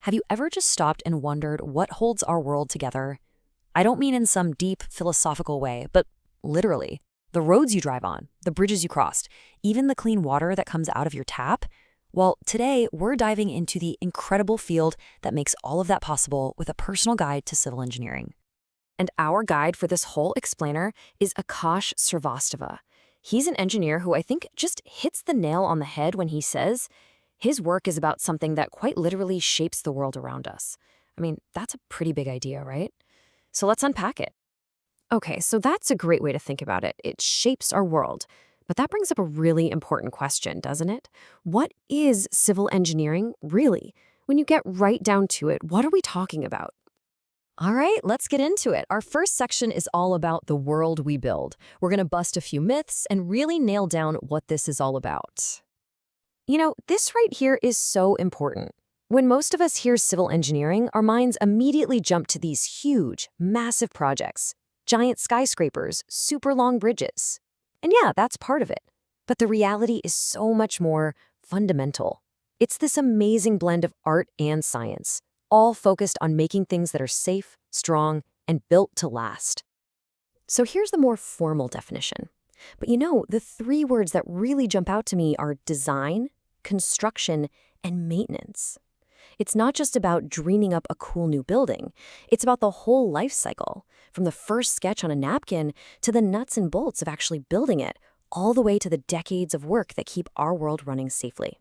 Have you ever just stopped and wondered what holds our world together? I don't mean in some deep philosophical way, but literally. The roads you drive on, the bridges you crossed, even the clean water that comes out of your tap. Well, today we're diving into the incredible field that makes all of that possible with a personal guide to civil engineering. And our guide for this whole explainer is Akash Srivastava. He's an engineer who I think just hits the nail on the head when he says his work is about something that quite literally shapes the world around us. I mean, that's a pretty big idea, right? So let's unpack it. Okay, so that's a great way to think about it. It shapes our world. But that brings up a really important question, doesn't it? What is civil engineering really? When you get right down to it, what are we talking about? All right, let's get into it. Our first section is all about the world we build. We're going to bust a few myths and really nail down what this is all about. You know, this right here is so important. When most of us hear civil engineering, our minds immediately jump to these huge, massive projects. Giant skyscrapers, super long bridges. And yeah, that's part of it. But the reality is so much more fundamental. It's this amazing blend of art and science, all focused on making things that are safe, strong, and built to last. So here's the more formal definition. But you know, the three words that really jump out to me are design, construction, and maintenance. It's not just about dreaming up a cool new building. It's about the whole life cycle, from the first sketch on a napkin to the nuts and bolts of actually building it, all the way to the decades of work that keep our world running safely.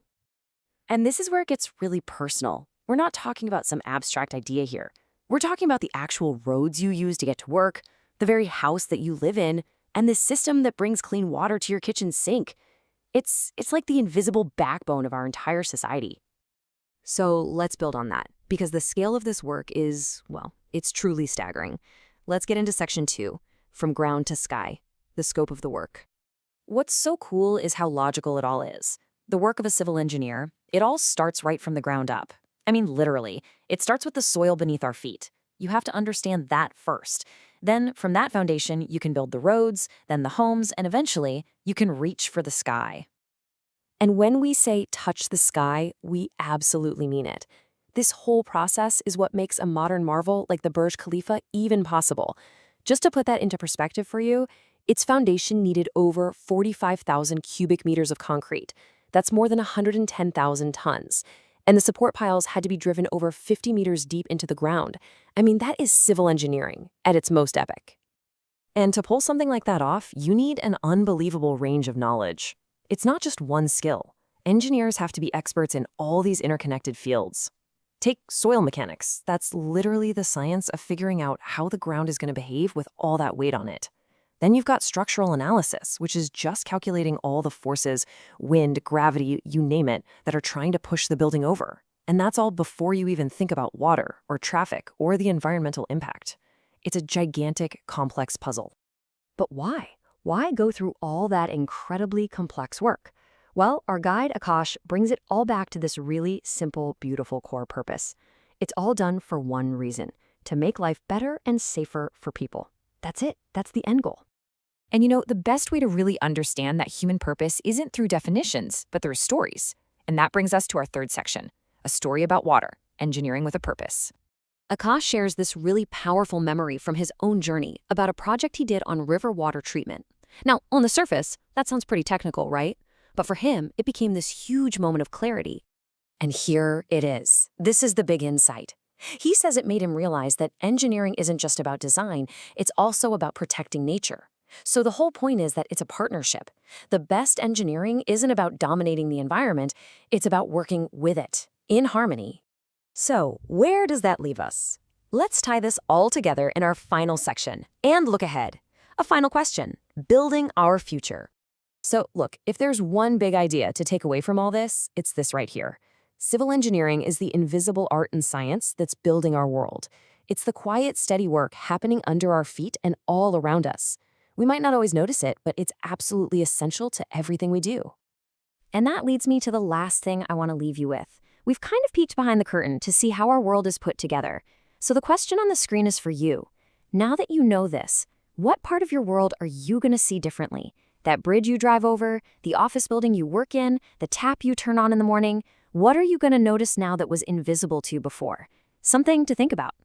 And this is where it gets really personal. We're not talking about some abstract idea here. We're talking about the actual roads you use to get to work, the very house that you live in, and the system that brings clean water to your kitchen sink. It's like the invisible backbone of our entire society. So let's build on that, because the scale of this work is, well, it's truly staggering. Let's get into section 2, from ground to sky, the scope of the work. What's so cool is how logical it all is. The work of a civil engineer, it all starts right from the ground up. I mean, literally, it starts with the soil beneath our feet. You have to understand that first. Then, from that foundation, you can build the roads, then the homes, and eventually, you can reach for the sky. And when we say touch the sky, we absolutely mean it. This whole process is what makes a modern marvel like the Burj Khalifa even possible. Just to put that into perspective for you, its foundation needed over 45,000 cubic meters of concrete. That's more than 110,000 tons. And the support piles had to be driven over 50 meters deep into the ground. I mean, that is civil engineering at its most epic. And to pull something like that off, you need an unbelievable range of knowledge. It's not just one skill. Engineers have to be experts in all these interconnected fields. Take soil mechanics. That's literally the science of figuring out how the ground is going to behave with all that weight on it. Then you've got structural analysis, which is just calculating all the forces, wind, gravity, you name it, that are trying to push the building over. And that's all before you even think about water or traffic or the environmental impact. It's a gigantic, complex puzzle. But why? Why go through all that incredibly complex work? Well, our guide, Akash, brings it all back to this really simple, beautiful core purpose. It's all done for one reason: to make life better and safer for people. That's it. That's the end goal. And you know, the best way to really understand that human purpose isn't through definitions, but through stories. And that brings us to our third section, a story about water, engineering with a purpose. Akash shares this really powerful memory from his own journey about a project he did on river water treatment. Now, on the surface, that sounds pretty technical, right? But for him, it became this huge moment of clarity. And here it is. This is the big insight. He says it made him realize that engineering isn't just about design, it's also about protecting nature. So the whole point is that it's a partnership. The best engineering isn't about dominating the environment, it's about working with it, in harmony. So, where does that leave us? Let's tie this all together in our final section and look ahead. A final question: building our future. So, look, if there's one big idea to take away from all this, it's this right here. Civil engineering is the invisible art and science that's building our world. It's the quiet, steady work happening under our feet and all around us. We might not always notice it, but it's absolutely essential to everything we do. And that leads me to the last thing I want to leave you with. We've kind of peeked behind the curtain to see how our world is put together. So the question on the screen is for you. Now that you know this, what part of your world are you going to see differently? That bridge you drive over, the office building you work in, the tap you turn on in the morning? What are you going to notice now that was invisible to you before? Something to think about.